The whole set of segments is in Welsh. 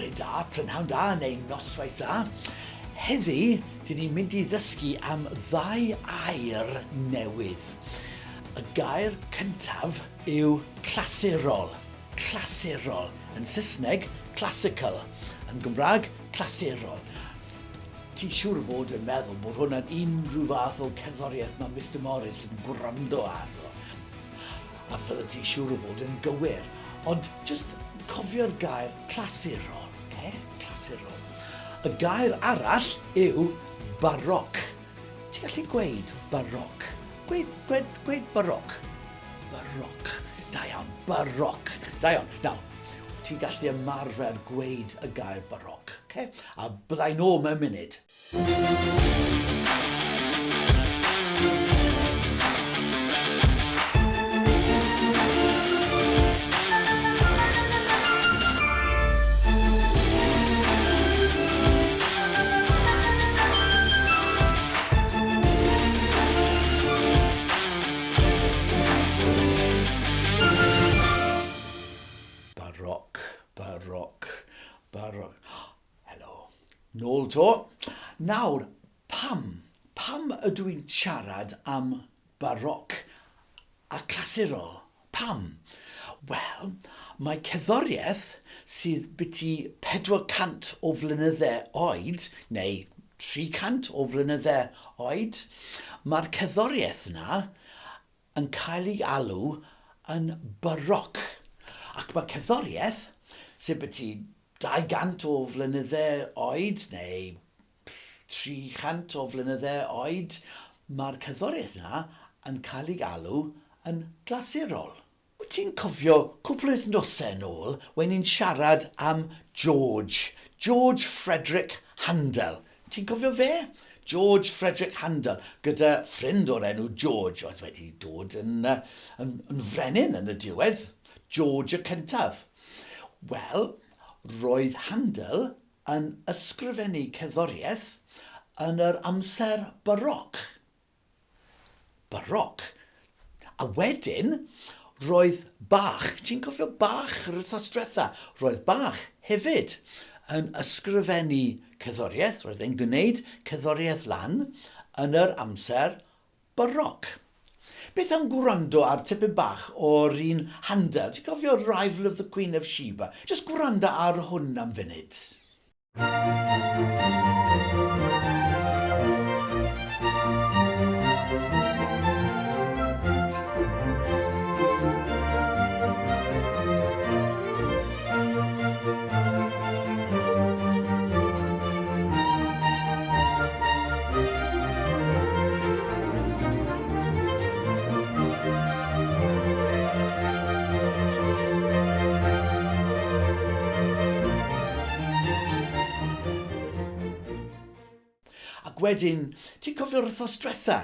bore da, prynhawn da, neu noswaith da. Heddi, dyn ni'n mynd i ddysgu am 2 air newydd. Y gair cyntaf yw Clasurol. Clasurol. Yn Saesneg, classical. Yn Gymraeg, Clasurol. Ti'n siŵr fod yn meddwl bod hwnna'n unrhyw fath o cerddoriaeth mae Mr Morris yn gwrando arno. A fydda ti'n siŵr o fod yn gywir. Ond just cofio'r gair Clasurol. Okay? Clasurol. Y gair arall yw Baroque. Ti'n gallu gweud Baroque? Gweud Baroque. Baroque. Da iawn, Baroque. Da iawn. Nawr, ti'n gallu ymarfer gweud y gair Baroque. Okay? A byddai nôl mewn munud. Baroque. Helo. Nôl to. Nawr, pam ydw i'n siarad am Baroque a Clasurol? Pam? Wel, mae cerddoriaeth sydd byti 400 o flynyddau oed, neu 300 o flynyddau oed, mae'r cerddoriaeth yna yn cael ei alw yn Baroque. Ac mae cerddoriaeth sydd byti 200 o flynyddau oed, neu 300 o flynyddau oed, mae'r cerddoriaeth yna yn cael ei alw yn Clasurol. Wyt ti'n cofio cwpl o wythnosau yn ôl when ni'n siarad am George Frederick Handel? Ti'n cofio fe? George Frederick Handel, gyda ffrind o'r enw George, oedd wedi dod yn frenin yn y diwedd. George y cyntaf. Wel, roedd Handel yn ysgrifennu cerddoriaeth yn yr amser Baroque. A wedyn, roedd Bach, ti'n cofio Bach yr wythnos diwetha? Roedd Bach hefyd yn ysgrifennu cerddoriaeth, roedd e'n gwneud cerddoriaeth lan yn yr amser Baroque. Beth am gwrando ar tipyn bach o'r un Handel? Ti'n cofio Rival of the Queen of Sheba? Just gwrando ar hwn am funud. Ac wedyn, ti'n cofio'r wythnos diwetha?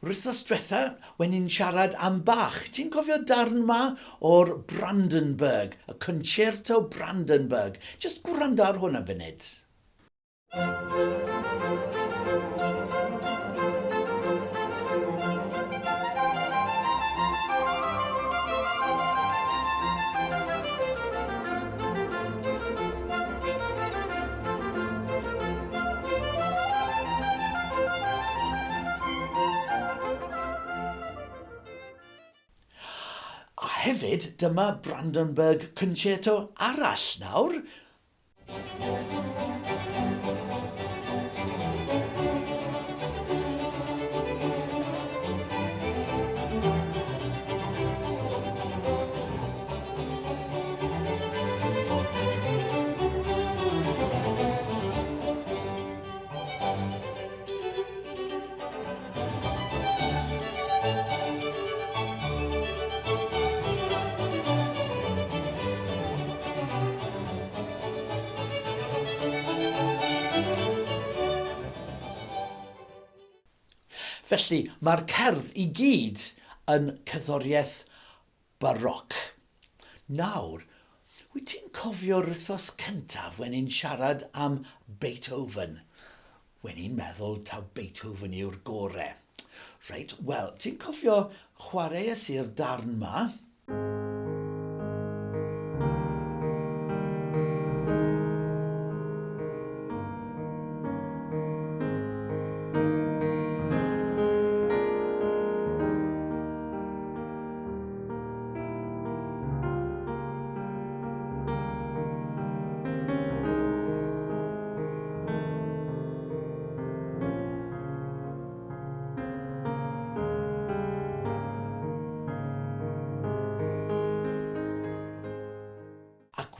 Wythnos diwetha, when ni'n siarad am Bach. Ti'n cofio darn ma o'r Brandenburg, y Concerto Brandenburg. Just gwrando ar hwn am funud. Hefyd, dyma Brandenburg Concerto arall nawr. Felly, mae'r cerdd i gyd yn cerddoriaeth Baroque. Nawr, wyt ti'n cofio'r wythnos cyntaf when ni'n siarad am Beethoven? When ni'n meddwl taw Beethoven yw'r gorau. Reit, wel, ti'n cofio chwaraeus i'r darn ma?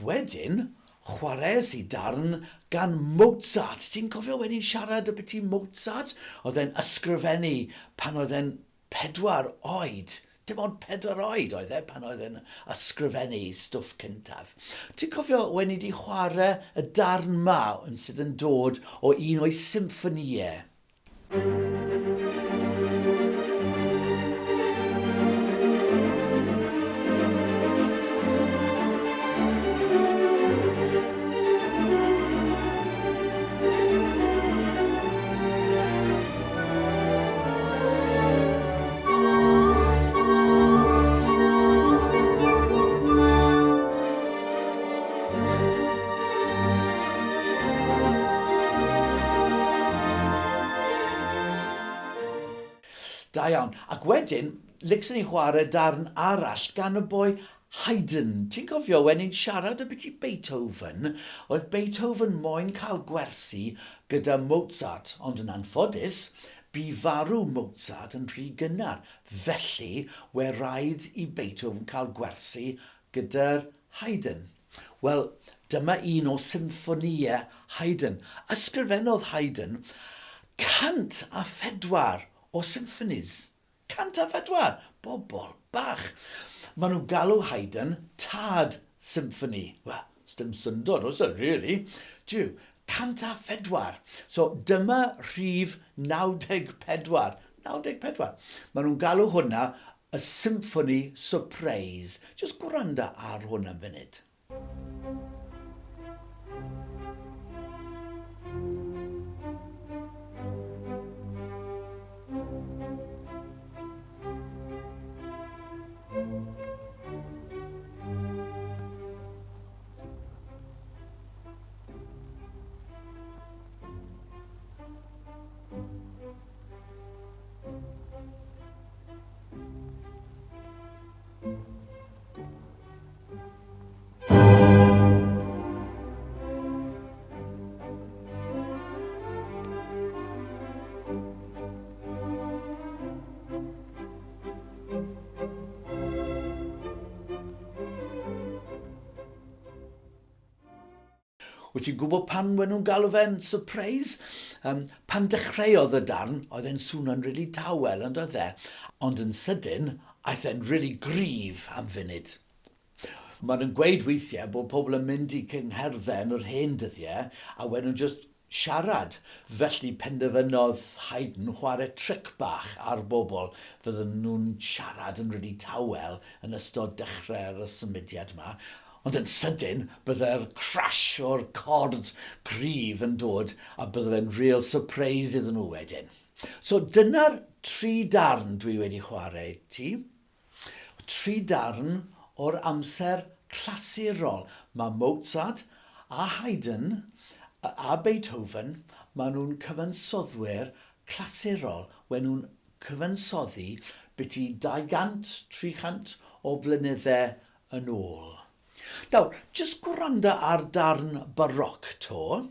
wedyn, chwaraes i darn gan Mozart. Ti'n cofio when i'n siarad y beth i Mozart? Oedd e'n ysgrifennu pan oedd e'n 4 oed. Dim ond 4 oed oedd e pan oedd e'n ysgrifennu stwff cyntaf. Ti'n cofio when i wedi chwarae y darn ma yn sydd yn dod o un o'i symffoniau? Da iawn. Ac wedyn, lics ni chwarae darn arall gan y boi Haydn. Ti'n cofio, when i'n siarad y beth i Beethoven, oedd Beethoven moyn cael gwersi gyda Mozart, ond yn anffodus, bu farw Mozart yn rhy gynnar. Felly, we rhaid i Beethoven cael gwersi gyda'r Haydn. Wel, dyma un o symffoniau Haydn. Ysgrifennodd Haydn 104 o symphonies. 104! Bobl bach. Maen nhw'n galw Haydn tad symphony. Wel, dim syndod, os ydy, really. Diw, 104. So, dyma rhif 94. 94. Maen nhw'n galw hwnna y Symphony Surprise. Just gwranda ar hwnna'n funud. Wyt ti'n gwybod pan maen nhw'n galw fe'n surprise? Pan dechreuodd y darn, oedd e'n swnio'n rili tawel, ond oedd e. Ond yn sydyn, aeth e'n rili gryf am funud. Maen nhw'n gweud weithiau bod pobl yn mynd i cyngherddau yn yr hen dyddiau, a wedyn nhw'n just siarad. Felly penderfynodd Haydn chwarae tric bach ar bobl fydden nhw'n siarad yn rili tawel yn ystod dechrau'r symudiad yma. Ond yn sydyn, byddai'r crash o'r cord cryf yn dod a byddai'n real surprise iddyn nhw wedyn. So dyna'r 3 darn dwi wedi chwarae ti. 3 darn o'r amser Clasurol. Mae Mozart a Haydn a Beethoven, maen nhw'n cyfansoddwyr Clasurol. When nhw'n cyfansoddi byti 200-300 o flynyddau yn ôl. Nawr, jyst gwranda ar darn Baroque to.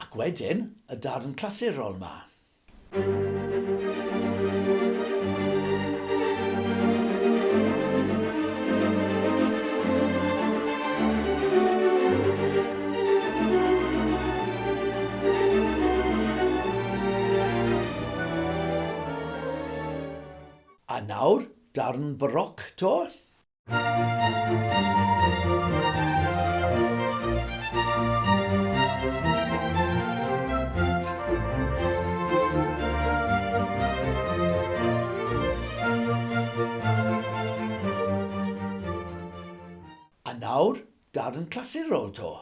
Ac wedyn, y darn Clasurol yma. A nawr, darn Baroque to. A nawr, darn Clasurol to.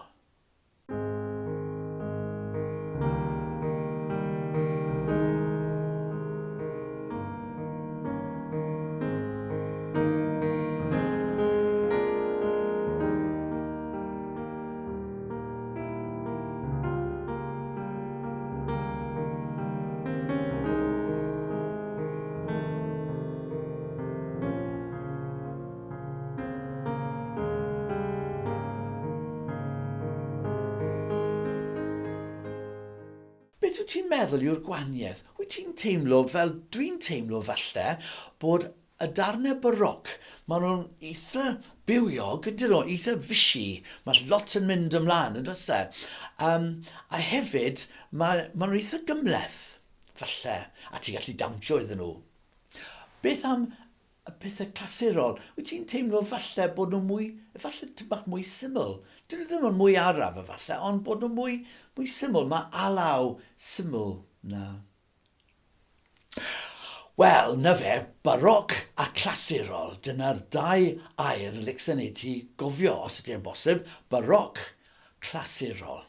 beth wyt ti'n meddwl yw'r gwahaniaeth? Wyt ti'n teimlo, fel dwi'n teimlo falle, bod y darnau Baroque, maen nhw'n eitha bywiog, ydyn nhw, eitha fysi, mae lot yn mynd ymlaen, yn oes e? A hefyd, maen nhw'n eitha gymleth, falle, a ti'n gallu dawnsio iddyn nhw. Beth am y pethau clasurol? Wyt ti'n teimlo falle bod nhw'n mwy, efallai tym bach mwy syml? Dyn nhw ddim yn mwy araf efallai, ond bod nhw'n mwy syml. Mae alaw syml na. Wel, na fe, Baroque a Clasurol. Dyna'r dau air lycsen i ti gofio, os ydy'n bosib, Baroque, Clasurol.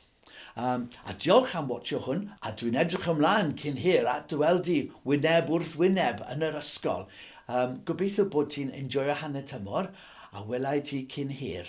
A diolch am watcho hwn, a dwi'n edrych ymlaen cyn hir at dy weld i wyneb wrth wyneb yn yr ysgol. Gobeithio bod ti'n enjoyo hanner tymor, a welai ti cyn hir.